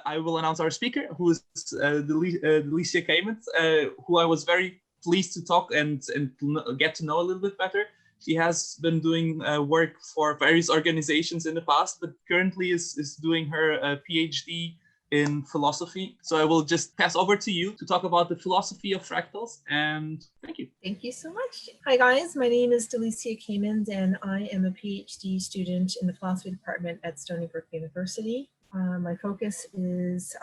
I will announce our speaker, who is Delicia Kamins, who I was very pleased to talk and get to know a little bit better. She has been doing work for various organizations in the past, but currently is doing her PhD in philosophy. So I will just pass over to you to talk about the philosophy of fractals, and thank you. Thank you so much. Hi guys, my name is Delicia Kamins and I am a PhD student in the philosophy department at Stony Brook University. My focus is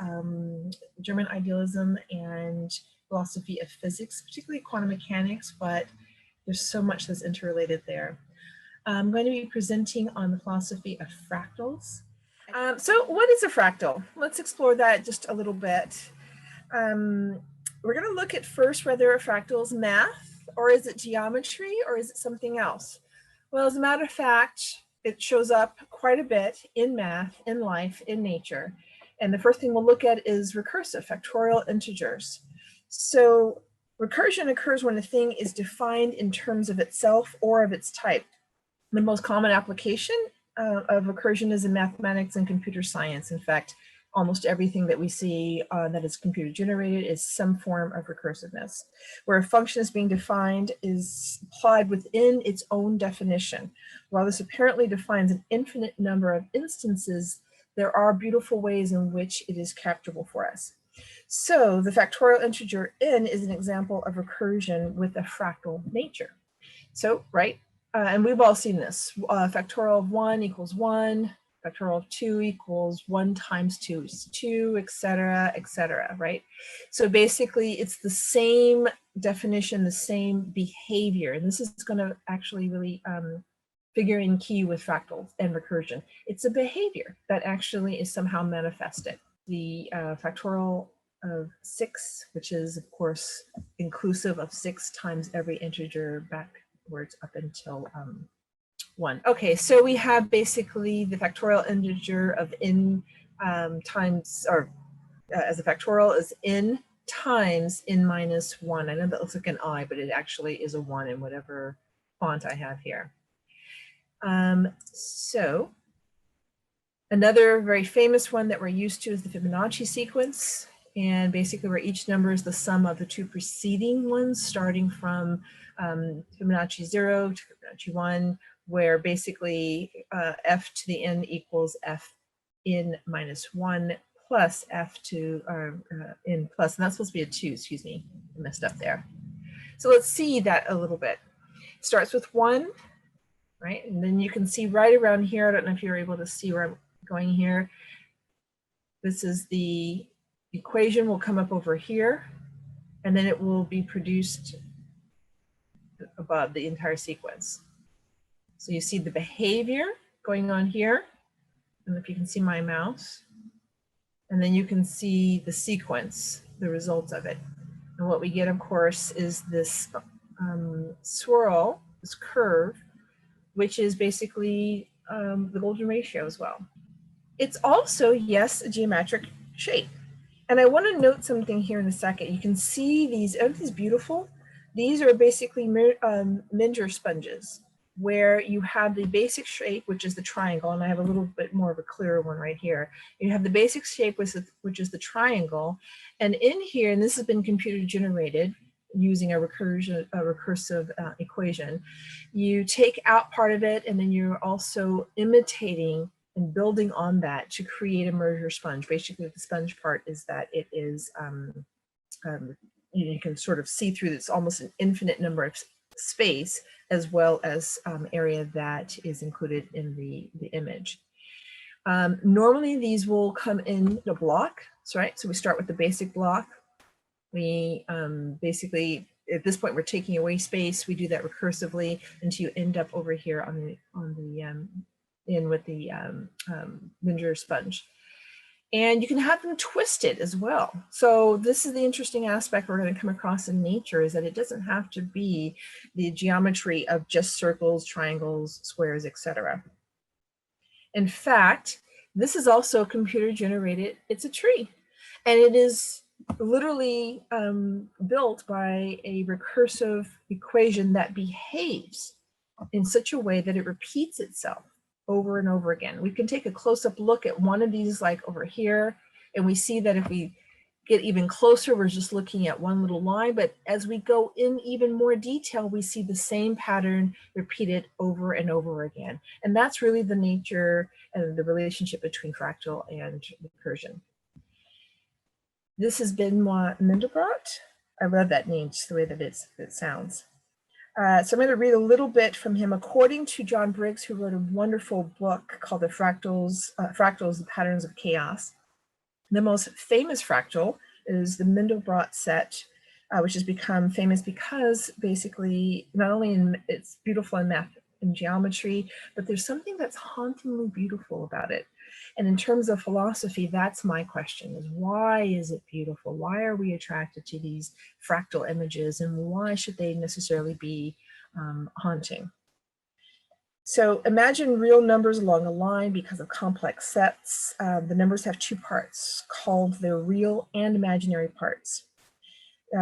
German idealism and philosophy of physics, particularly quantum mechanics, but there's so much that's interrelated there. I'm going to be presenting on the philosophy of fractals. So what is a fractal? Let's explore that just a little bit. We're going to look at first whether a fractal is math, or is it geometry, or is it something else? Well, as a matter of fact, it shows up quite a bit in math, in life, in nature. And the first thing we'll look at is recursive, factorial integers. So recursion occurs when a thing is defined in terms of itself or of its type. The most common application of recursion is in mathematics and computer science. In fact, almost everything that we see that is computer generated is some form of recursiveness, where a function is being defined is applied within its own definition. While this apparently defines an infinite number of instances, there are beautiful ways in which it is capturable for us. So the factorial integer n is an example of recursion with a fractal nature. So, right, and we've all seen this, factorial of 1 equals 1, factorial of 2 equals 1 times 2 is 2, etc., right? So basically, it's the same definition, the same behavior. And this is going to actually really figure in key with fractals and recursion. It's a behavior that actually is somehow manifested. The factorial of 6, which is, of course, inclusive of 6 times every integer backwards up until 1. Okay, so we have basically the factorial integer of n times, or as a factorial is n times n minus 1. I know that looks like an I, but it actually is a 1 in whatever font I have here. So another very famous one that we're used to is the Fibonacci sequence. And basically where each number is the sum of the two preceding ones, starting from Fibonacci 0 to Fibonacci 1, where basically f to the n equals f in minus 1 plus f to n plus, and that's supposed to be a 2, excuse me, I messed up there. So let's see that a little bit. It starts with 1, right? And then you can see right around here, I don't know if you're able to see where I'm going here. This is the equation will come up over here, and then it will be produced above the entire sequence. So you see the behavior going on here. I don't know if you can see my mouse. And then you can see the sequence, the results of it. And what we get, of course, is this swirl, this curve, which is basically the golden ratio as well. It's also, yes, a geometric shape. And I want to note something here in a second. You can see these, aren't these beautiful? These are basically Menger sponges, where you have the basic shape, which is the triangle, and I have a little bit more of a clearer one right here. You have the basic shape, which is the triangle, and in here, and this has been computer generated using a recursive equation, you take out part of it, and then you're also imitating and building on that to create a merger sponge. Basically, the sponge part is that it is, you can sort of see through this almost an infinite number of space, as well as area that is included in the image. Normally, these will come in a block, right? So we start with the basic block. We basically, at this point, we're taking away space. We do that recursively until you end up over here on the in with the Menger sponge. And you can have them twisted as well. So this is the interesting aspect we're going to come across in nature, is that it doesn't have to be the geometry of just circles, triangles, squares, etc. In fact, this is also computer generated. It's a tree, and it is literally built by a recursive equation that behaves in such a way that it repeats itself over and over again. We can take a close-up look at one of these, like over here. And we see that if we get even closer, we're just looking at one little line, but as we go in even more detail, we see the same pattern repeated over and over again. And that's really the nature and the relationship between fractal and recursion. This has been Benoit Mandelbrot. I love that name, just the way that it sounds. So I'm going to read a little bit from him. According to John Briggs, who wrote a wonderful book called The Fractals, The Patterns of Chaos, the most famous fractal is the Mandelbrot set, which has become famous because basically not only it's beautiful in math and geometry, but there's something that's hauntingly beautiful about it. And in terms of philosophy, that's my question, is why is it beautiful? Why are we attracted to these fractal images, and why should they necessarily be haunting? So imagine real numbers along a line because of complex sets. The numbers have two parts called their real and imaginary parts.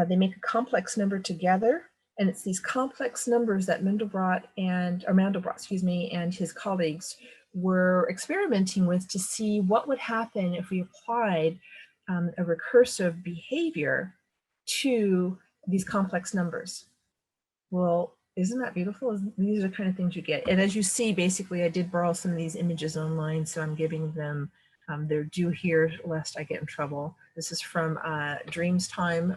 They make a complex number together, and it's these complex numbers that Mandelbrot and his colleagues were experimenting with to see what would happen if we applied a recursive behavior to these complex numbers. Well, isn't that beautiful? These are the kind of things you get. And as you see, basically, I did borrow some of these images online, so I'm giving them their due here, lest I get in trouble. This is from Dreams Time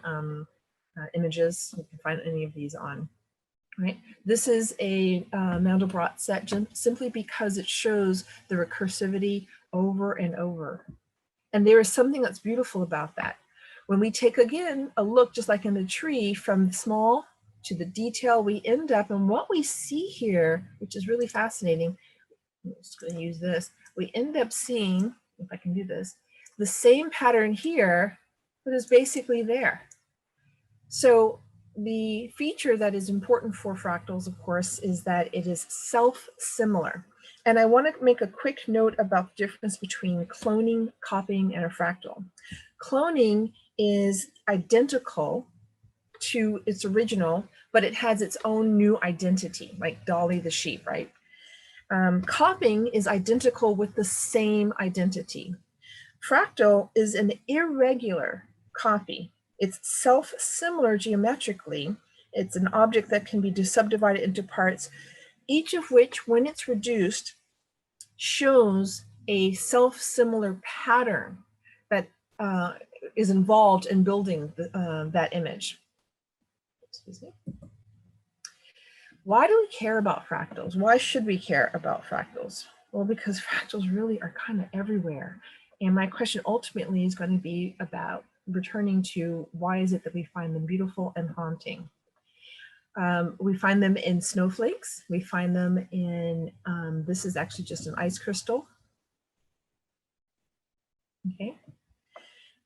images. You can find any of these on. Right. This is a Mandelbrot set simply because it shows the recursivity over and over. And there is something that's beautiful about that. When we take, again, a look, just like in the tree, from small to the detail, we end up, and what we see here, which is really fascinating, I'm just going to use this, we end up seeing, if I can do this, the same pattern here, but is basically there. So the feature that is important for fractals, of course, is that it is self-similar. And I want to make a quick note about the difference between cloning, copying, and a fractal. Cloning is identical to its original, but it has its own new identity, like Dolly the sheep, right? Copying is identical with the same identity. Fractal is an irregular copy. It's self-similar geometrically. It's an object that can be subdivided into parts, each of which, when it's reduced, shows a self-similar pattern that is involved in building that image. Excuse me. Why do we care about fractals? Why should we care about fractals? Well, because fractals really are kind of everywhere. And my question ultimately is going to be about returning to why is it that we find them beautiful and haunting? We find them in snowflakes. We find them in, this is actually just an ice crystal. Okay.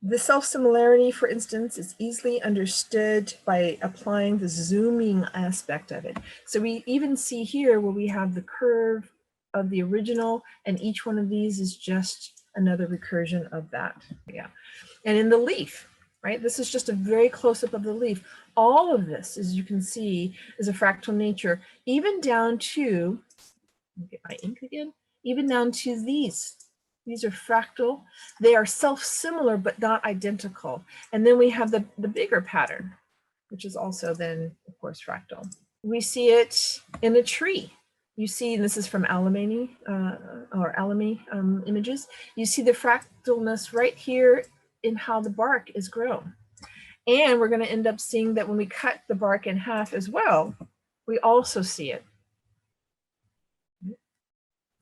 The self-similarity, for instance, is easily understood by applying the zooming aspect of it. So we even see here where we have the curve of the original, and each one of these is just another recursion of that. Yeah. And in the leaf, right? This is just a very close-up of the leaf. All of this, as you can see, is a fractal nature, even down to, let me get my ink again, even down to these. These are fractal. They are self-similar, but not identical. And then we have the bigger pattern, which is also then, of course, fractal. We see it in a tree. You see, and this is from Alamy images. You see the fractalness right here in how the bark is grown. And we're going to end up seeing that when we cut the bark in half as well, we also see it.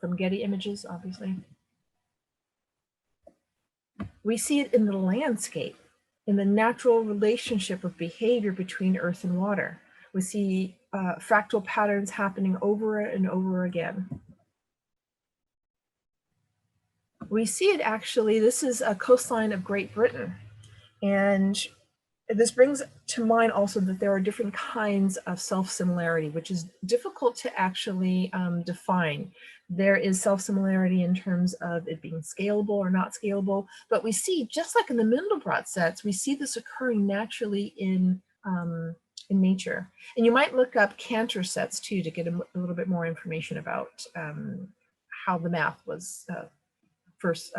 From Getty Images, obviously. We see it in the landscape, in the natural relationship of behavior between earth and water. We see fractal patterns happening over and over again. We see it actually, this is a coastline of Great Britain. And this brings to mind also that there are different kinds of self-similarity, which is difficult to actually define. There is self-similarity in terms of it being scalable or not scalable, but we see, just like in the Mandelbrot sets, we see this occurring naturally in nature. And you might look up Cantor sets too to get a little bit more information about how the math was first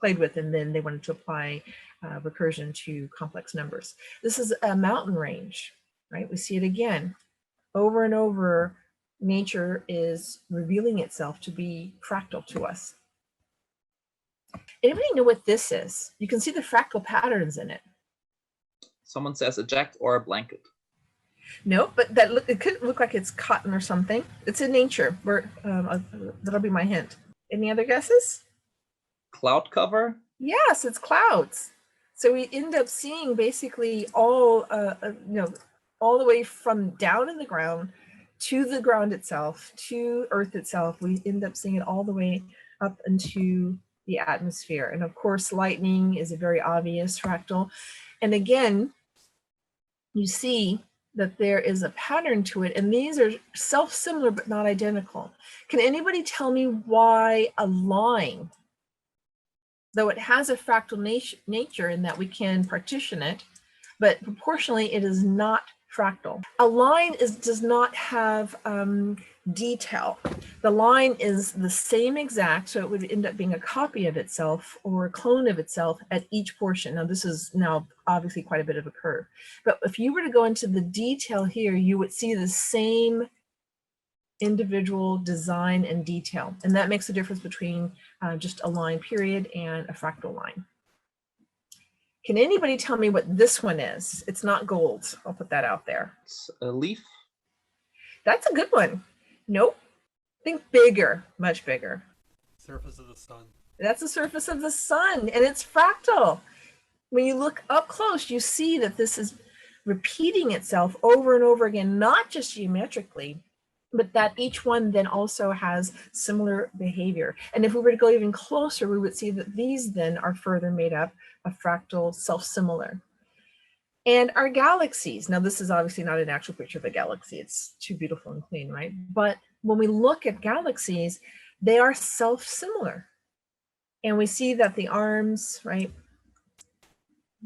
played with, and then they wanted to apply recursion to complex numbers. This is a mountain range, right? We see it again over and over. Nature is revealing itself to be fractal to us. Anybody know what this is? You can see the fractal patterns in it. Someone says a jacket or a blanket. Nope, but it could look like it's cotton or something. It's in nature. That'll be my hint. Any other guesses? Cloud cover? Yes, it's clouds. So we end up seeing basically all, all the way from down in the ground to the ground itself, to Earth itself. We end up seeing it all the way up into the atmosphere. And of course, lightning is a very obvious fractal. And again, you see that there is a pattern to it, and these are self-similar but not identical. Can anybody tell me why a line, though it has a fractal nature in that we can partition it, but proportionally it is not fractal? A line does not have detail. The line is the same exact, so it would end up being a copy of itself or a clone of itself at each portion. Now this is now obviously quite a bit of a curve, but if you were to go into the detail here, you would see the same individual design and detail, and that makes a difference between just a line period and a fractal line. Can anybody tell me what this one is? It's not gold. I'll put that out there. It's a leaf. That's a good one. Nope. Think bigger, much bigger. Surface of the sun. That's the surface of the sun, and it's fractal. When you look up close, you see that this is repeating itself over and over again, not just geometrically, but that each one then also has similar behavior. And if we were to go even closer, we would see that these then are further made up of fractal self-similar. And our galaxies, now this is obviously not an actual picture of a galaxy, it's too beautiful and clean, right? But when we look at galaxies, they are self-similar. And we see that the arms, right?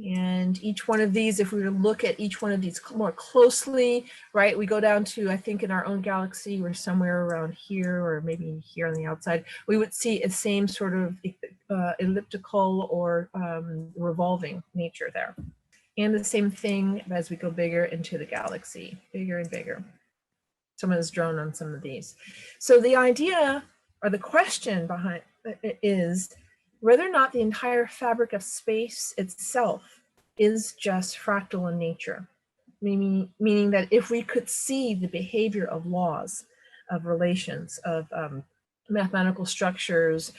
And each one of these, if we were to look at each one of these more closely, right, we go down to, I think in our own galaxy, we're somewhere around here or maybe here on the outside, we would see a same sort of elliptical or revolving nature there. And the same thing as we go bigger into the galaxy, bigger and bigger. Someone has drawn on some of these. So the idea or the question behind it is whether or not the entire fabric of space itself is just fractal in nature, meaning that if we could see the behavior of laws, of relations, of mathematical structures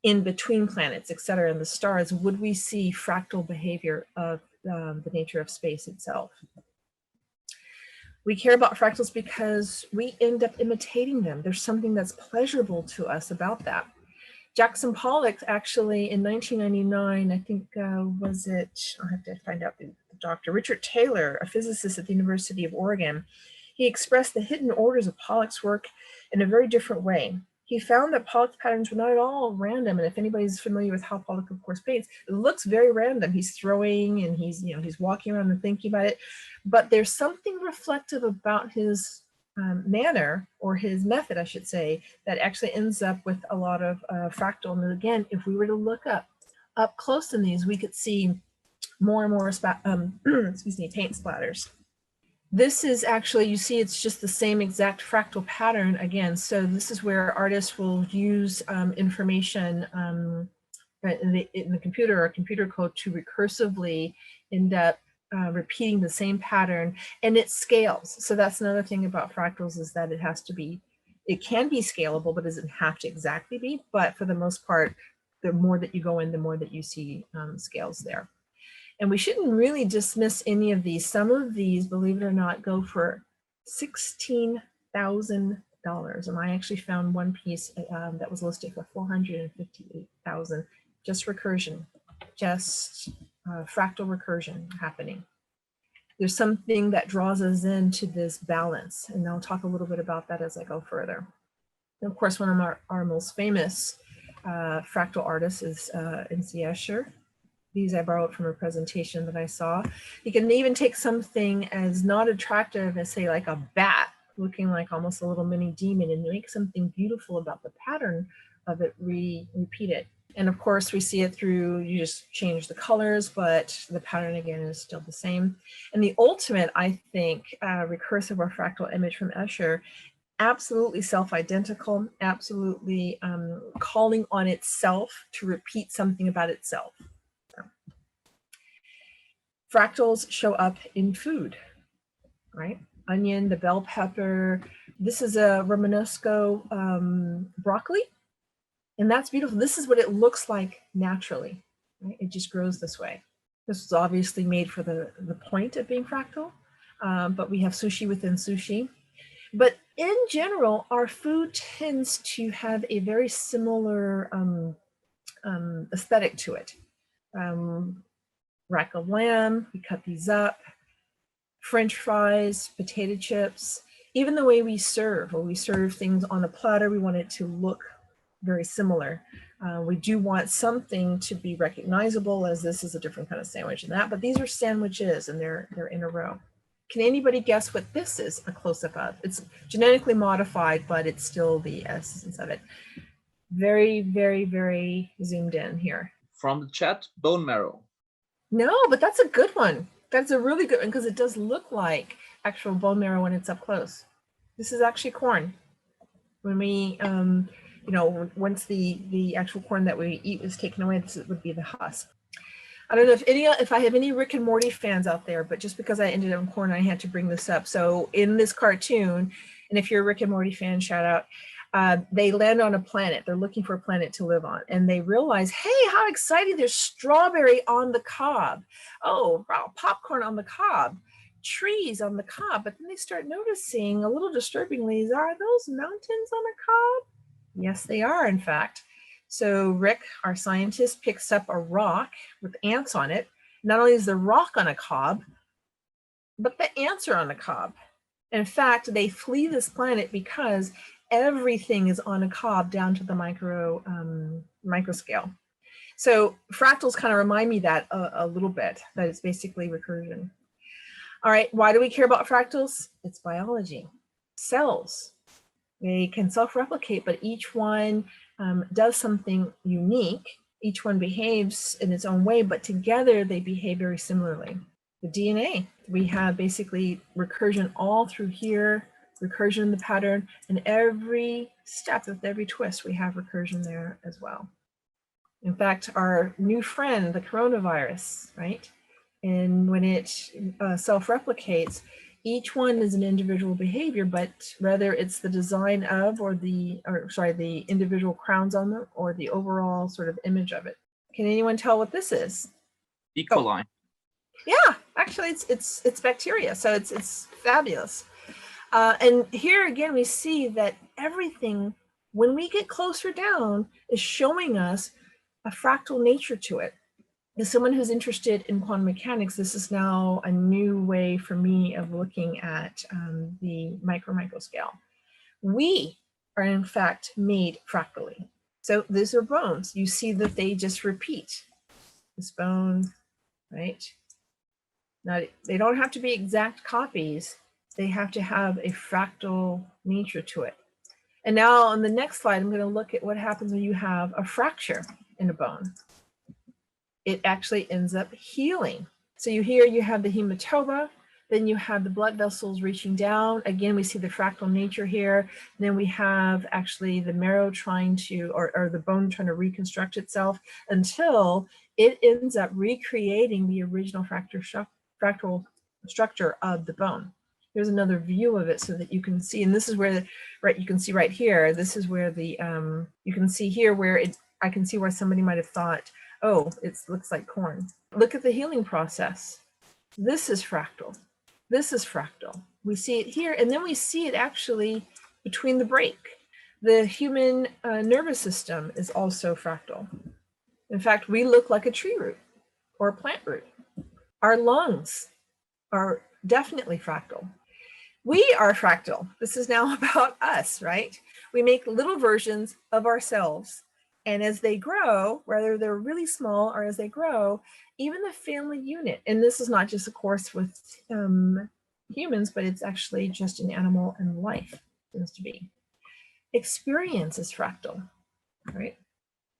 in between planets, et cetera, and the stars, would we see fractal behavior of the nature of space itself? We care about fractals because we end up imitating them. There's something that's pleasurable to us about that. Jackson Pollock actually in 1999, I think, was it, I'll have to find out the doctor, Richard Taylor, a physicist at the University of Oregon, he expressed the hidden orders of Pollock's work in a very different way. He found that Pollock's patterns were not at all random, and if anybody's familiar with how Pollock, of course, paints, it looks very random. He's throwing and he's walking around and thinking about it, but there's something reflective about his manner, or his method, I should say, that actually ends up with a lot of fractal. And again, if we were to look up close in these, we could see more and more excuse me, paint splatters. This is actually, you see, it's just the same exact fractal pattern again. So this is where artists will use information in the computer or computer code to recursively end up repeating the same pattern, and it scales. So that's another thing about fractals, is that it has to be, it can be scalable, but doesn't have to exactly be. But for the most part, the more that you go in, the more that you see scales there. And we shouldn't really dismiss any of these. Some of these, believe it or not, go for $16,000. And I actually found one piece that was listed for $458,000, just recursion, just fractal recursion happening. There's something that draws us into this balance, and I'll talk a little bit about that as I go further. And of course, one of our most famous fractal artists is N.C. Escher. These I borrowed from a presentation that I saw. You can even take something as not attractive as, say, like a bat, looking like almost a little mini demon, and make something beautiful about the pattern of it, repeat it. And of course, we see it through, you just change the colors, but the pattern again is still the same. And the ultimate, I think, recursive or fractal image from Escher, absolutely self-identical, absolutely calling on itself to repeat something about itself. So, fractals show up in food, right? Onion, the bell pepper. This is a Romanesco broccoli. And that's beautiful. This is what it looks like naturally, right? It just grows this way. This was obviously made for the point of being fractal, but we have sushi within sushi. But in general, our food tends to have a very similar aesthetic to it. Rack of lamb, we cut these up, French fries, potato chips, even the way we serve, or we serve things on a platter, we want it to look very similar. We do want something to be recognizable, as this is a different kind of sandwich than that, but these are sandwiches and they're in a row. Can anybody guess what this is a close-up of? It's genetically modified, but it's still the essence of it. Very, very, very zoomed in here. From the chat, bone marrow. No, but that's a good one. That's a really good one because it does look like actual bone marrow when it's up close. This is actually corn. When we, you know, once the actual corn that we eat is taken away, this would be the husk. I don't know if I have any Rick and Morty fans out there, but just because I ended up in corn, I had to bring this up. So in this cartoon, and if you're a Rick and Morty fan, shout out, they land on a planet. They're looking for a planet to live on. And they realize, hey, how exciting, there's strawberry on the cob. Oh, wow, popcorn on the cob, trees on the cob. But then they start noticing, a little disturbingly, are those mountains on the cob? Yes, they are, in fact. So Rick, our scientist, picks up a rock with ants on it. Not only is the rock on a cob, but the ants are on the cob. In fact, they flee this planet because everything is on a cob down to the micro scale. So fractals kind of remind me that a little bit, that it's basically recursion. All right, why do we care about fractals? It's biology. Cells, they can self-replicate, but each one does something unique. Each one behaves in its own way, but together they behave very similarly. The DNA, we have basically recursion all through here, recursion in the pattern, and every step with every twist, we have recursion there as well. In fact, our new friend, the coronavirus, right? And when it self-replicates, each one is an individual behavior, but whether it's the design of the individual crowns on them or the overall sort of image of it. Can anyone tell what this is? E. coli. Oh. Yeah, actually it's bacteria, so it's fabulous. And here again, we see that everything, when we get closer down, is showing us a fractal nature to it. As someone who's interested in quantum mechanics, this is now a new way for me of looking at the micro scale. We are in fact made fractally. So these are bones. You see that they just repeat. This bone, right? Now, they don't have to be exact copies. They have to have a fractal nature to it. And now on the next slide, I'm going to look at what happens when you have a fracture in a bone. It actually ends up healing. So you have the hematoma, then you have the blood vessels reaching down. Again, we see the fractal nature here. Then we have actually the marrow trying to, or the bone trying to reconstruct itself until it ends up recreating the original fractal structure of the bone. Here's another view of it so that you can see, and this is where, right, you can see right here, this is where the, you can see here where I can see where somebody might have thought, oh, it looks like corn. Look at the healing process. This is fractal. This is fractal. We see it here, and then we see it actually between the break. The human nervous system is also fractal. In fact, we look like a tree root or a plant root. Our lungs are definitely fractal. We are fractal. This is now about us, right? We make little versions of ourselves. And as they grow, whether they're really small or as they grow, even the family unit, and this is not just, of course, with humans, but it's actually just in animal and life, tends to be. Experience is fractal, right?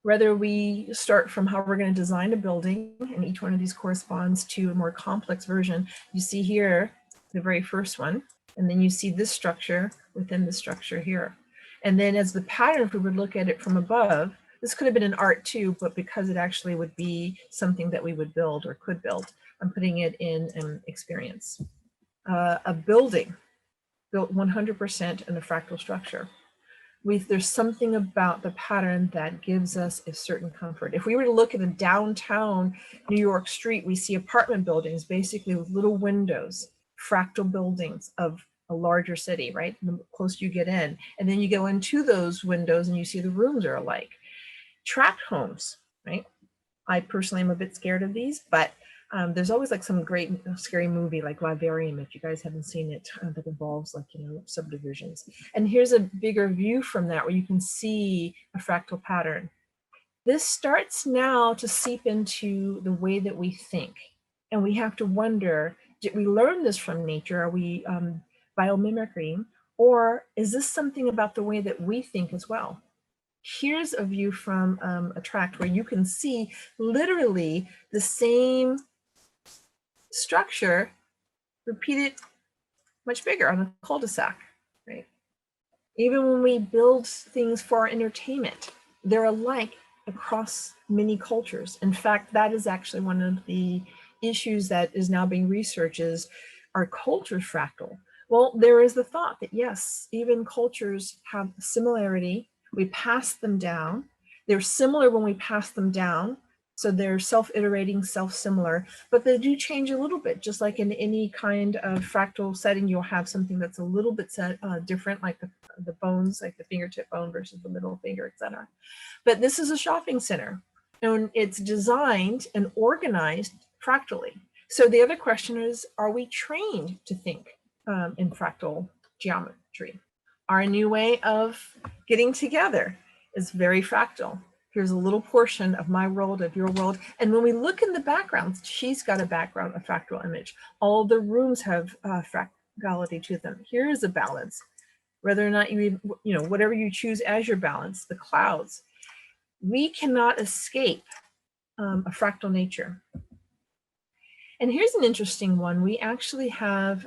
Whether we start from how we're going to design a building, and each one of these corresponds to a more complex version. You see here, the very first one, and then you see this structure within the structure here. And then as the pattern, if we would look at it from above, this could have been an art too, but because it actually would be something that we would build or could build, I'm putting it in an experience. A building built 100% in a fractal structure. There's something about the pattern that gives us a certain comfort. If we were to look at a downtown New York street, we see apartment buildings basically with little windows, fractal buildings of a larger city, right? The closer you get in. And then you go into those windows and you see the rooms are alike. Tract homes, right? I personally am a bit scared of these, but there's always like some great scary movie like Vivarium, if you guys haven't seen it, that involves like, you know, subdivisions. And here's a bigger view from that where you can see a fractal pattern. This starts now to seep into the way that we think. And we have to wonder, did we learn this from nature? Are we biomimicry? Or is this something about the way that we think as well? Here's a view from a tract where you can see literally the same structure repeated much bigger on a cul-de-sac, right? Even when we build things for our entertainment, they're alike across many cultures. In fact, that is actually one of the issues that is now being researched is, are cultures fractal? Well, there is the thought that yes, even cultures have similarity. We pass them down. They're similar when we pass them down. So they're self-iterating, self-similar, but they do change a little bit. Just like in any kind of fractal setting, you'll have something that's a little bit different, like the bones, like the fingertip bone versus the middle finger, etc. But this is a shopping center, and it's designed and organized fractally. So the other question is, are we trained to think in fractal geometry? Our new way of getting together is very fractal. Here's a little portion of my world, of your world. And when we look in the background, she's got a background, a fractal image. All the rooms have fractality to them. Here is a balance. Whether or not you know, whatever you choose as your balance, the clouds, we cannot escape a fractal nature. And here's an interesting one. We actually have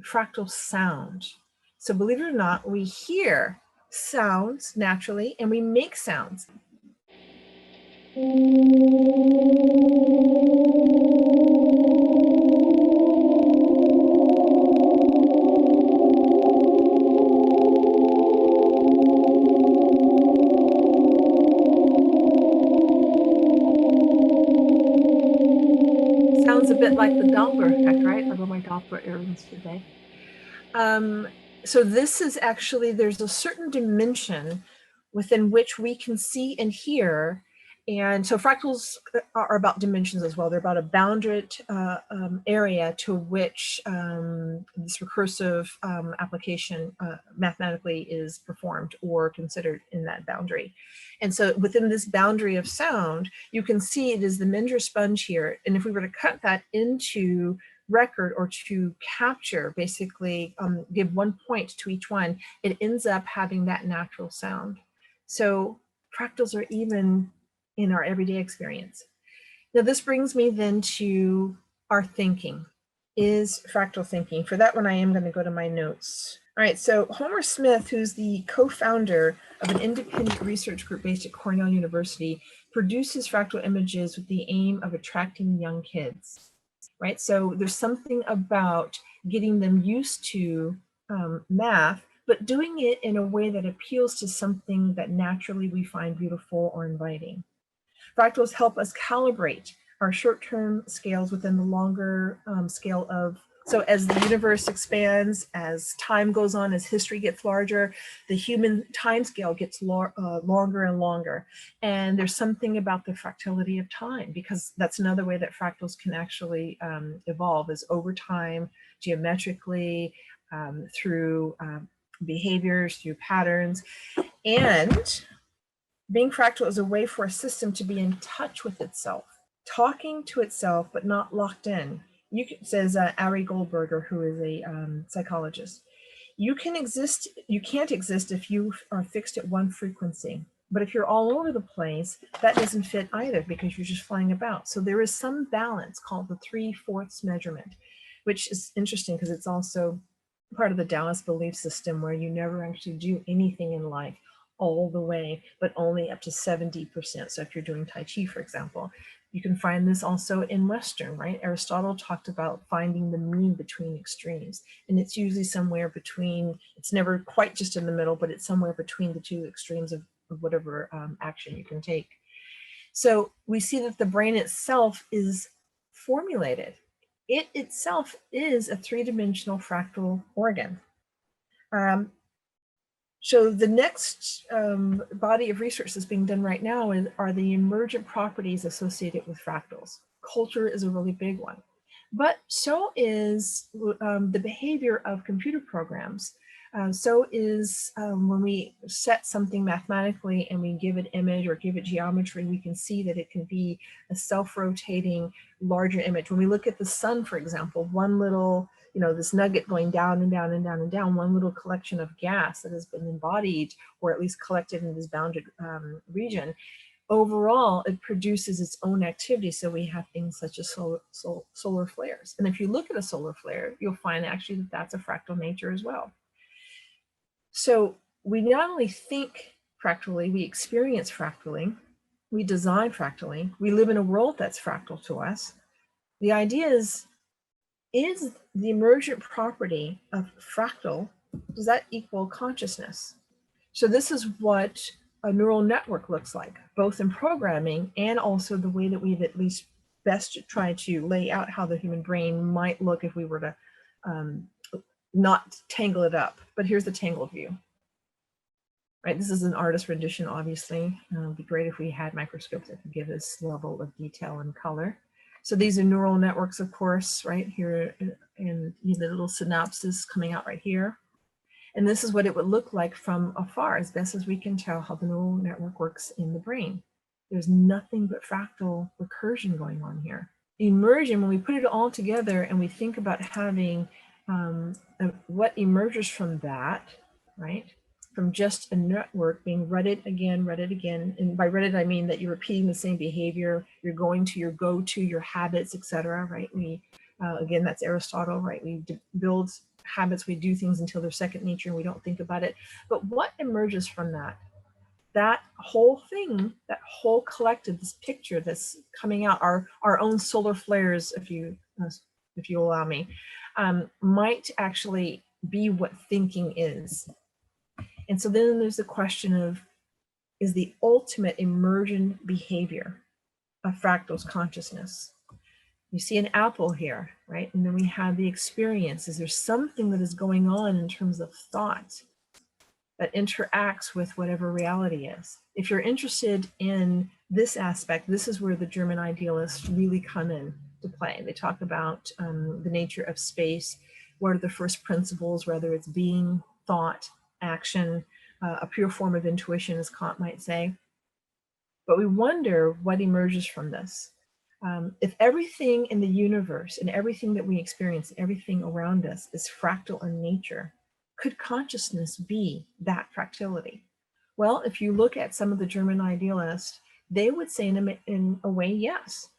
fractal sound. So believe it or not, we hear sounds naturally and we make sounds. Sounds a bit like the Doppler effect, right? I got my Doppler earrings today. So this is actually, there's a certain dimension within which we can see and hear. And so fractals are about dimensions as well. They're about a bounded area to which this recursive application mathematically is performed or considered in that boundary. And so within this boundary of sound, you can see it is the Menger sponge here. And if we were to cut that into record or to capture, basically give 1 point to each one, it ends up having that natural sound. So fractals are even in our everyday experience. Now this brings me then to our thinking. Is fractal thinking? For that one, I am going to go to my notes. All right, so Homer Smith, who's the co-founder of an independent research group based at Cornell University, produces fractal images with the aim of attracting young kids. Right, so there's something about getting them used to math, but doing it in a way that appeals to something that naturally we find beautiful or inviting. Fractals help us calibrate our short-term scales within the longer scale of, so as the universe expands, as time goes on, as history gets larger, the human time scale gets longer and longer. And there's something about the fractality of time, because that's another way that fractals can actually evolve, is over time, geometrically, through behaviors, through patterns. And being fractal is a way for a system to be in touch with itself, talking to itself, but not locked in. Says Ari Goldberger, who is a psychologist. You can't exist if you are fixed at one frequency. But if you're all over the place, that doesn't fit either because you're just flying about. So there is some balance called the 3/4 measurement, which is interesting because it's also part of the Taoist belief system where you never actually do anything in life all the way, but only up to 70%. So if you're doing Tai Chi, for example, you can find this also in Western, right? Aristotle talked about finding the mean between extremes. And it's usually somewhere between, it's never quite just in the middle, but it's somewhere between the two extremes of whatever action you can take. So we see that the brain itself is formulated. It itself is a three-dimensional fractal organ. So the next body of research that's being done right now are the emergent properties associated with fractals. Culture is a really big one, but so is the behavior of computer programs. So is when we set something mathematically and we give it image or give it geometry, we can see that it can be a self-rotating larger image. When we look at the sun, for example, one little, this nugget going down and down and down and down, one little collection of gas that has been embodied or at least collected in this bounded region, overall, it produces its own activity. So we have things such as solar flares. And if you look at a solar flare, you'll find actually that that's a fractal nature as well. So we not only think fractally, we experience fractaling, we design fractaling, we live in a world that's fractal to us. The idea is the emergent property of fractal, does that equal consciousness? So this is what a neural network looks like, both in programming and also the way that we've at least best tried to lay out how the human brain might look if we were to not tangle it up. But here's the tangled view. Right, this is an artist rendition, obviously. It would be great if we had microscopes that could give this level of detail and color. So these are neural networks, of course, right here, and the little synapses coming out right here. And this is what it would look like from afar, as best as we can tell how the neural network works in the brain. There's nothing but fractal recursion going on here. Emergent, when we put it all together and we think about having what emerges from that, right? From just a network being read it again. And by read it, I mean that you're repeating the same behavior, you're going to your go-to, your habits, etc. Right? We, again, that's Aristotle, right? We build habits, we do things until they're second nature and we don't think about it. But what emerges from that? That whole thing, that whole collective, this picture that's coming out, our own solar flares, if you allow me, might actually be what thinking is. And so then there's the question of, is the ultimate emergent behavior of fractals consciousness? You see an apple here, right? And then we have the experience. Is there something that is going on in terms of thought that interacts with whatever reality is? If you're interested in this aspect, this is where the German idealists really come in to play. They talk about the nature of space. What are the first principles, whether it's being, thought, action, a pure form of intuition, as Kant might say. But we wonder what emerges from this. If everything in the universe and everything that we experience, everything around us is fractal in nature, could consciousness be that fractality? Well, if you look at some of the German idealists, they would say in a way, yes.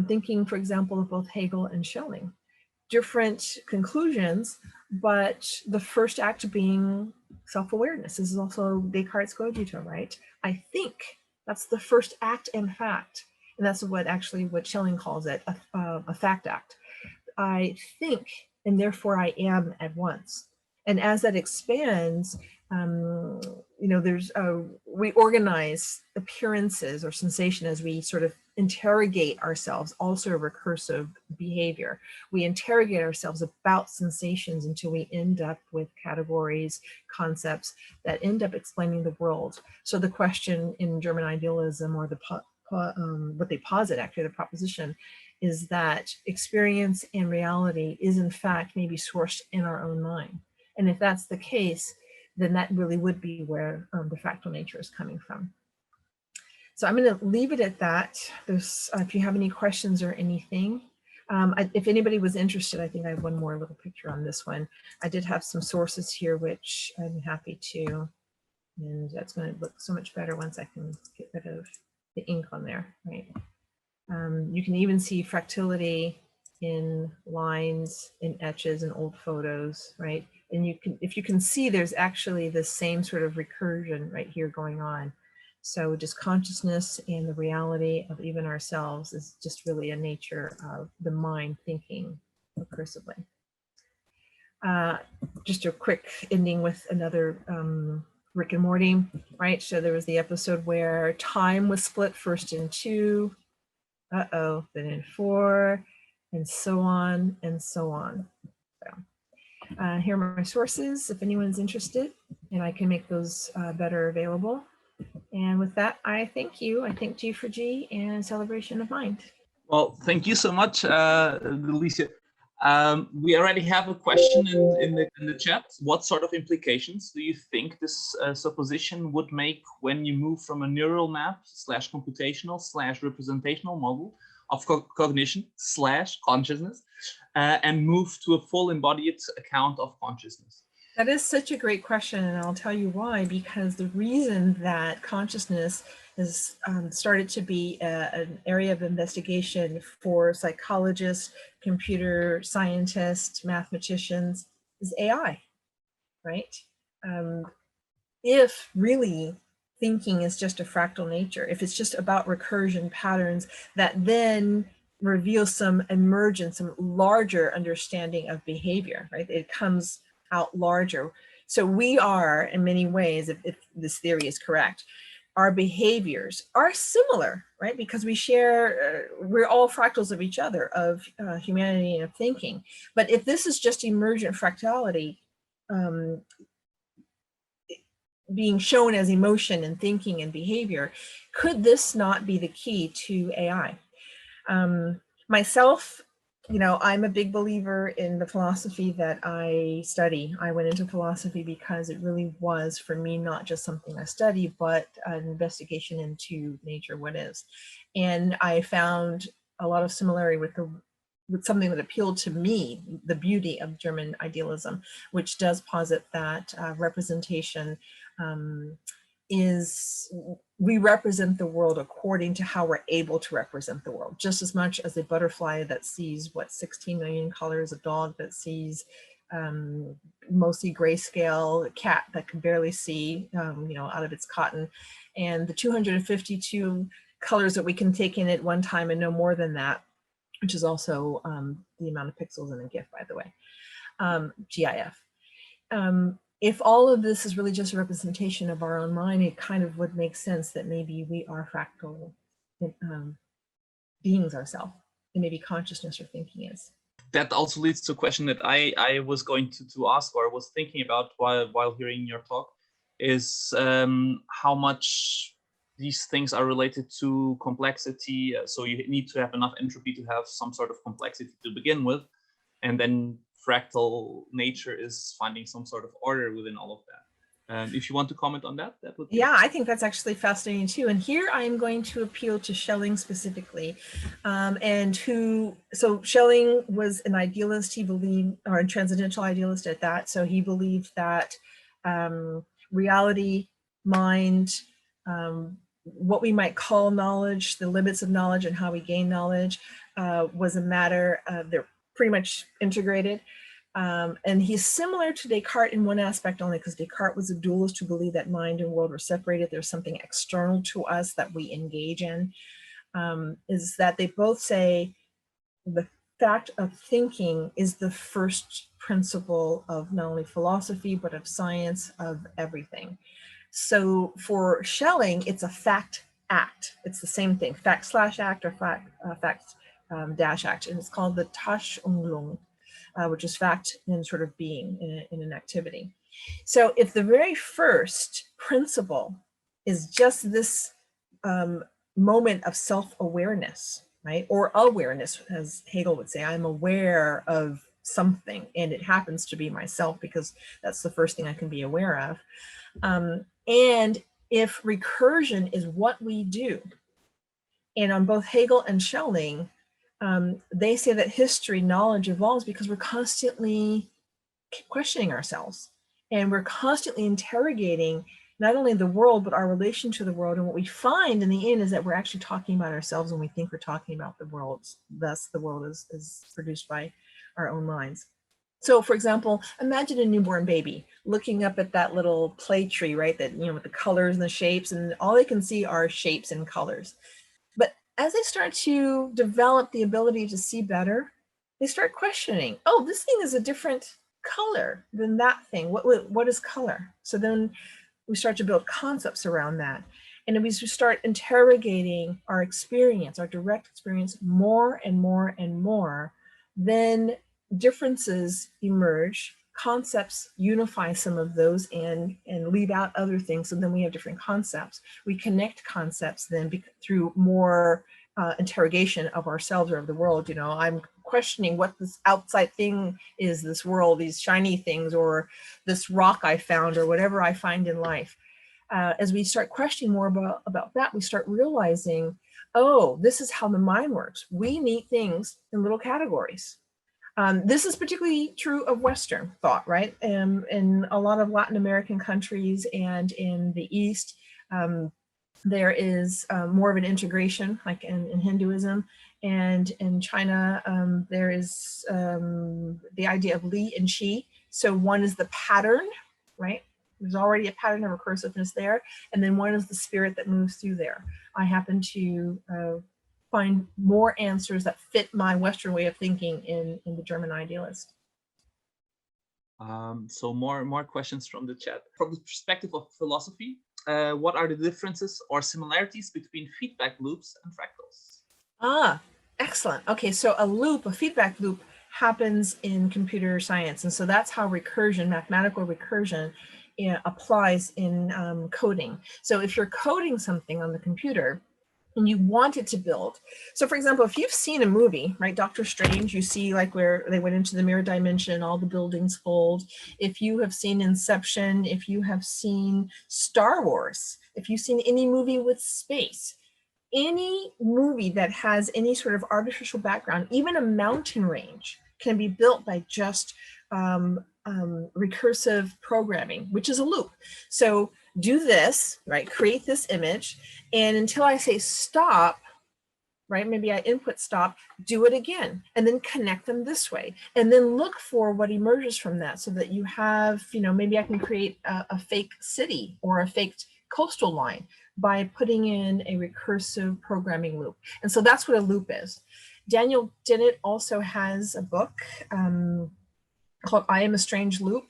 Thinking, for example, of both Hegel and Schelling. Different conclusions, but the first act being self-awareness. This is also Descartes' cogito, right? I think that's the first act and fact. And that's what Schelling calls it, a fact act. I think, and therefore I am at once. And as that expands, we organize appearances or sensation as we sort of interrogate ourselves, also a recursive behavior. We interrogate ourselves about sensations until we end up with categories, concepts that end up explaining the world. So the question in German idealism, or what they posit, actually, the proposition, is that experience and reality is in fact maybe sourced in our own mind. And if that's the case, then that really would be where the fractal nature is coming from. So I'm going to leave it at that. If you have any questions or anything, if anybody was interested, I think I have one more little picture on this one. I did have some sources here, which I'm happy to And that's going to look so much better once I can get rid of the ink on there, right? You can even see fractality in lines, in etches, and old photos, right? And you can, if you can see, there's actually the same sort of recursion right here going on. So just consciousness and the reality of even ourselves is just really a nature of the mind thinking recursively. Just a quick ending with another Rick and Morty, right? So there was the episode where time was split first in 2, then in 4, and so on and so on. So, here are my sources if anyone's interested, and I can make those better available. And with that, I thank you. I thank G4G and Celebration of Mind. Well, thank you so much, Delicia. We already have a question in the chat. What sort of implications do you think this supposition would make when you move from a neural map / computational / representational model of cognition / consciousness and move to a full embodied account of consciousness? That is such a great question, and I'll tell you why. Because the reason that consciousness has started to be an area of investigation for psychologists, computer scientists, mathematicians is AI, right? If really thinking is just a fractal nature, if it's just about recursion patterns that then reveal some emergent, some larger understanding of behavior, right? It comes out larger. So we are, in many ways, if this theory is correct, our behaviors are similar, right? Because we share, we're all fractals of each other, of humanity and of thinking. But if this is just emergent fractality, being shown as emotion and thinking and behavior, could this not be the key to AI? Myself, you know, I'm a big believer in the philosophy that I study. I went into philosophy because it really was, for me, not just something I study, but an investigation into nature, what is. And I found a lot of similarity with something that appealed to me, the beauty of German idealism, which does posit that representation is, we represent the world according to how we're able to represent the world, just as much as a butterfly that sees, what, 16 million colors, a dog that sees mostly grayscale, a cat that can barely see, you know, out of its cotton, and the 252 colors that we can take in at one time and no more than that, which is also the amount of pixels in a GIF, by the way, GIF. If all of this is really just a representation of our own mind, it kind of would make sense that maybe we are fractal beings ourselves, and maybe consciousness or thinking is. That also leads to a question that I was going to ask, or was thinking about while hearing your talk, is how much these things are related to complexity. So you need to have enough entropy to have some sort of complexity to begin with, and then fractal nature is finding some sort of order within all of that. If you want to comment on that, that would be... Yeah, I think that's actually fascinating too. And here I am going to appeal to Schelling specifically, so Schelling was an idealist, he believed, or a transcendental idealist at that. So he believed that reality, mind, what we might call knowledge, the limits of knowledge and how we gain knowledge was a matter, they're pretty much integrated. And he's similar to Descartes in one aspect only, because Descartes was a dualist who believed that mind and world were separated. There's something external to us that we engage in, is that they both say the fact of thinking is the first principle of not only philosophy, but of science, of everything. So for Schelling, it's a fact act. It's the same thing, fact/act or fact dash act, and it's called the Taschunglung, which is fact and sort of being in an activity. So if the very first principle is just this moment of self-awareness, right, or awareness, as Hegel would say, I'm aware of something, and it happens to be myself because that's the first thing I can be aware of. And if recursion is what we do, and on both Hegel and Schelling, they say that history, knowledge evolves because we're constantly questioning ourselves, and we're constantly interrogating not only the world, but our relation to the world. And what we find in the end is that we're actually talking about ourselves when we think we're talking about the world. Thus, the world is produced by our own minds. So for example, imagine a newborn baby looking up at that little play tree, right? That, you know, with the colors and the shapes, and all they can see are shapes and colors. But as they start to develop the ability to see better, they start questioning, oh, this thing is a different color than that thing. What is color? So then we start to build concepts around that. And then we start interrogating our experience, our direct experience, more and more and more. Then differences emerge, concepts unify some of those and leave out other things. And then we have different concepts. We connect concepts then through more interrogation of ourselves or of the world. You know, I'm questioning what this outside thing is, this world, these shiny things, or this rock I found, or whatever I find in life. As we start questioning more about that, we start realizing, oh, this is how the mind works. We meet things in little categories. This is particularly true of Western thought, right? In a lot of Latin American countries and in the East, there is more of an integration, like in Hinduism, and in China, there is the idea of Li and Qi. So one is the pattern, right? There's already a pattern of recursiveness there, and then one is the spirit that moves through there. I happen to find more answers that fit my Western way of thinking in the German idealist. So more questions from the chat. From the perspective of philosophy, what are the differences or similarities between feedback loops and fractals? Ah, excellent. Okay, so a feedback loop happens in computer science. And so that's how recursion, mathematical recursion, applies in coding. So if you're coding something on the computer, and you want it to build. So for example, if you've seen a movie, right, Doctor Strange, you see like where they went into the mirror dimension, all the buildings fold. If you have seen Inception, if you have seen Star Wars, if you've seen any movie with space, any movie that has any sort of artificial background, even a mountain range, can be built by just recursive programming, which is a loop. So do this, right? Create this image. And until I say stop, right? Maybe I input stop, do it again, and then connect them this way. And then look for what emerges from that so that you have, you know, maybe I can create a fake city or a fake coastal line by putting in a recursive programming loop. And so that's what a loop is. Daniel Dennett also has a book called I Am a Strange Loop,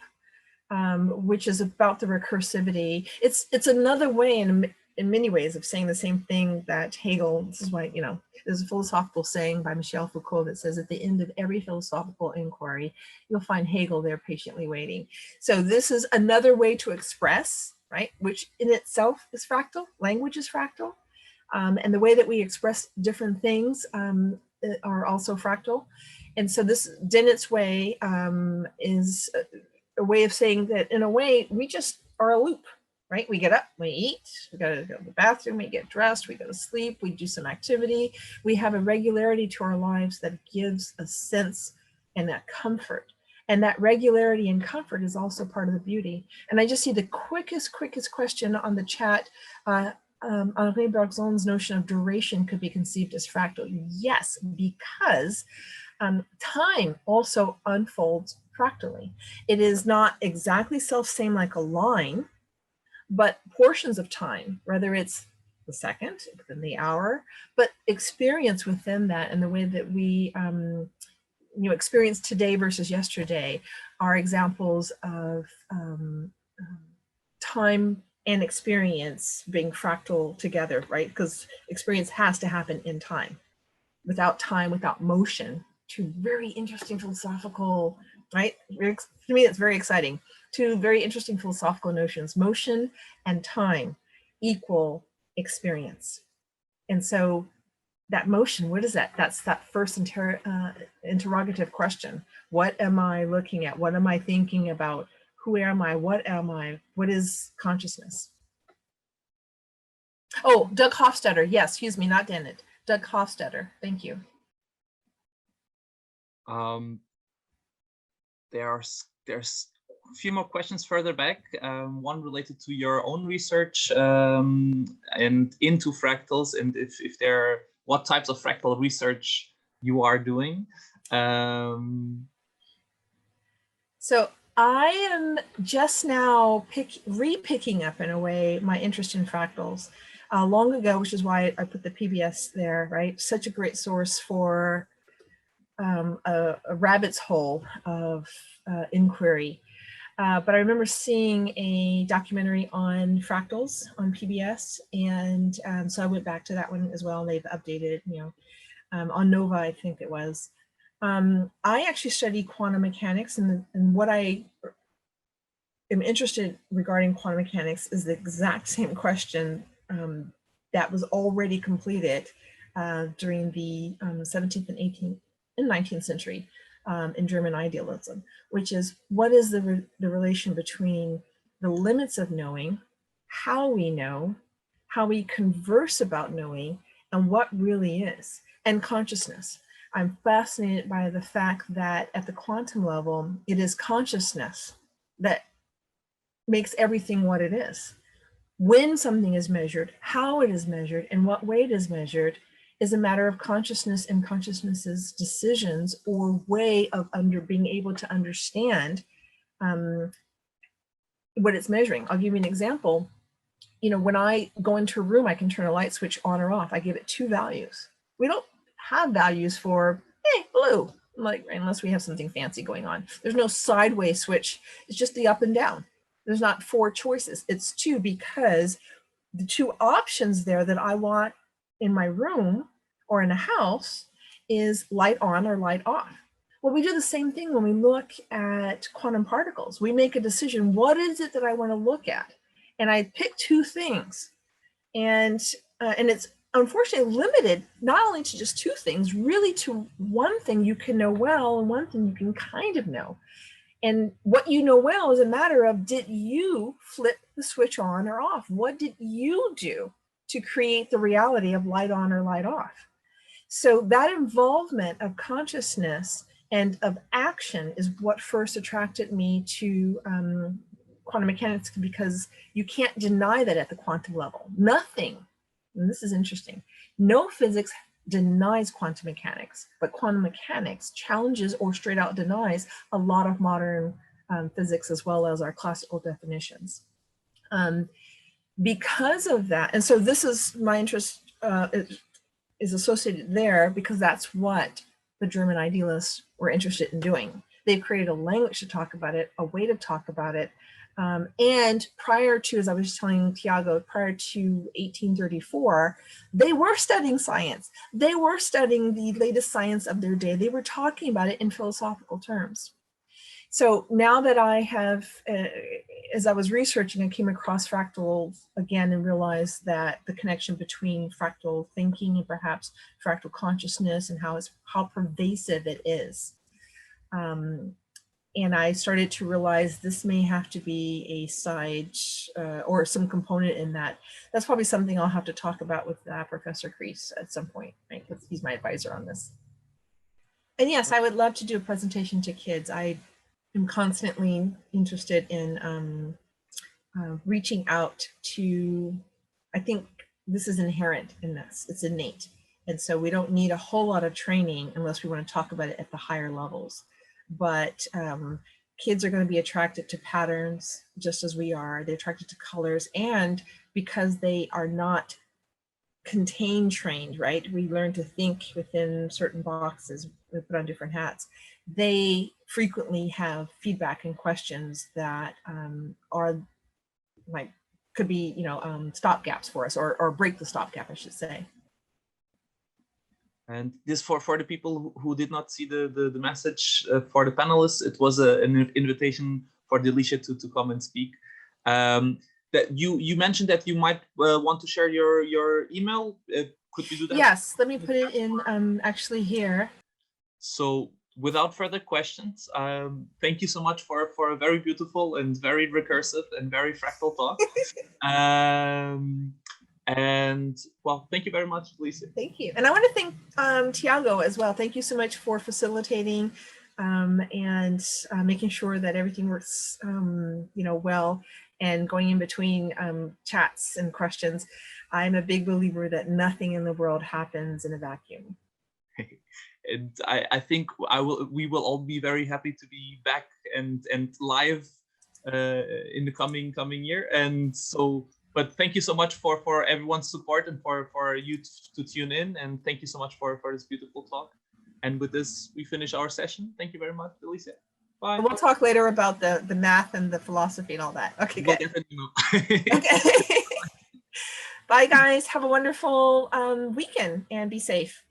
which is about the recursivity. It's another way in many ways of saying the same thing that Hegel, this is why, you know, there's a philosophical saying by Michel Foucault that says at the end of every philosophical inquiry, you'll find Hegel there patiently waiting. So this is another way to express, right, which in itself is fractal, language is fractal. And the way that we express different things are also fractal. And so this Dennett's way is a way of saying that in a way, we just are a loop, right? We get up, we eat, we gotta go to the bathroom, we get dressed, we go to sleep, we do some activity. We have a regularity to our lives that gives a sense and that comfort. And that regularity and comfort is also part of the beauty. And I just see the quickest question on the chat. Henri Bergson's notion of duration could be conceived as fractal. Yes, because time also unfolds fractally. It is not exactly self-same like a line, but portions of time, whether it's the second, then the hour, but experience within that and the way that we experience today versus yesterday are examples of time and experience being fractal together, right? Because experience has to happen in time. Without motion, two very interesting philosophical, right? To me, it's very exciting. Two very interesting philosophical notions, motion and time equal experience. And so that motion, what is that? That's that first interrogative question. What am I looking at? What am I thinking about? Who am I? What am I? What is consciousness? Oh, Doug Hofstadter. Yes, excuse me, not Dennett. Doug Hofstadter. Thank you. There's few more questions further back. One related to your own research and into fractals, and if there are, what types of fractal research you are doing. So I am just now re-picking up, in a way, my interest in fractals. Long ago, which is why I put the PBS there, right? Such a great source for a rabbit's hole of inquiry. But I remember seeing a documentary on fractals on PBS, and so I went back to that one as well. They've updated, on Nova, I think it was. I actually study quantum mechanics, and what I am interested regarding quantum mechanics is the exact same question that was already completed during the 17th and 18th and 19th century in German idealism, which is, what is the relation between the limits of knowing, how we know, how we converse about knowing, and what really is, and consciousness. I'm fascinated by the fact that at the quantum level, it is consciousness that makes everything what it is. When something is measured, how it is measured, and what way it is measured is a matter of consciousness and consciousness's decisions or way of being able to understand what it's measuring. I'll give you an example. When I go into a room, I can turn a light switch on or off. I give it 2 values. We don't have values for, hey, blue, like, unless we have something fancy going on. There's no sideways switch. It's just the up and down. There's not 4 choices. It's 2, because the 2 options there that I want in my room or in a house is light on or light off. Well, we do the same thing when we look at quantum particles. We make a decision. What is it that I want to look at? And I pick 2 things. And it's unfortunately limited not only to just 2 things, really to one thing you can know well and one thing you can kind of know. And what you know well is a matter of, did you flip the switch on or off? What did you do to create the reality of light on or light off? So that involvement of consciousness and of action is what first attracted me to quantum mechanics, because you can't deny that at the quantum level. Nothing, and this is interesting, no physics denies quantum mechanics, but quantum mechanics challenges or straight out denies a lot of modern physics, as well as our classical definitions. Because of that, and so this is my interest is associated there, because that's what the German idealists were interested in doing. They've created a language to talk about it, a way to talk about it. And prior to, as I was telling Tiago, prior to 1834, they were studying science. They were studying the latest science of their day. They were talking about it in philosophical terms. So now that I have, as I was researching, I came across fractals again and realized that the connection between fractal thinking and perhaps fractal consciousness and how pervasive it is. And I started to realize this may have to be a side or some component in that. That's probably something I'll have to talk about with Professor Kreis at some point, right? Because he's my advisor on this. And yes, I would love to do a presentation to kids. I am constantly interested in reaching out to, I think this is inherent in us, it's innate. And so we don't need a whole lot of training unless we want to talk about it at the higher levels. But kids are going to be attracted to patterns just as we are. They're attracted to colors, and because they are not contained trained, right? We learn to think within certain boxes, we put on different hats. They frequently have feedback and questions that are like, could be, stop gaps for us, or break the stopgap, I should say. And this for the people who did not see the message for the panelists, it was an invitation for Delicia to come and speak. That you mentioned that you might want to share your email. Could we do that? Yes, let me put it in actually here. So without further questions, thank you so much for a very beautiful and very recursive and very fractal talk. And well, thank you very much, Lisa. Thank you. And I want to thank Tiago as well. Thank you so much for facilitating and making sure that everything works, well, and going in between chats and questions. I'm a big believer that nothing in the world happens in a vacuum. And I think we will all be very happy to be back and live in the coming year. And so, but thank you so much for everyone's support and for you to tune in. And thank you so much for this beautiful talk. And with this, we finish our session. Thank you very much, Delicia. Bye. We'll talk later about the math and the philosophy and all that. Okay, good. Okay. Bye, guys. Have a wonderful weekend and be safe.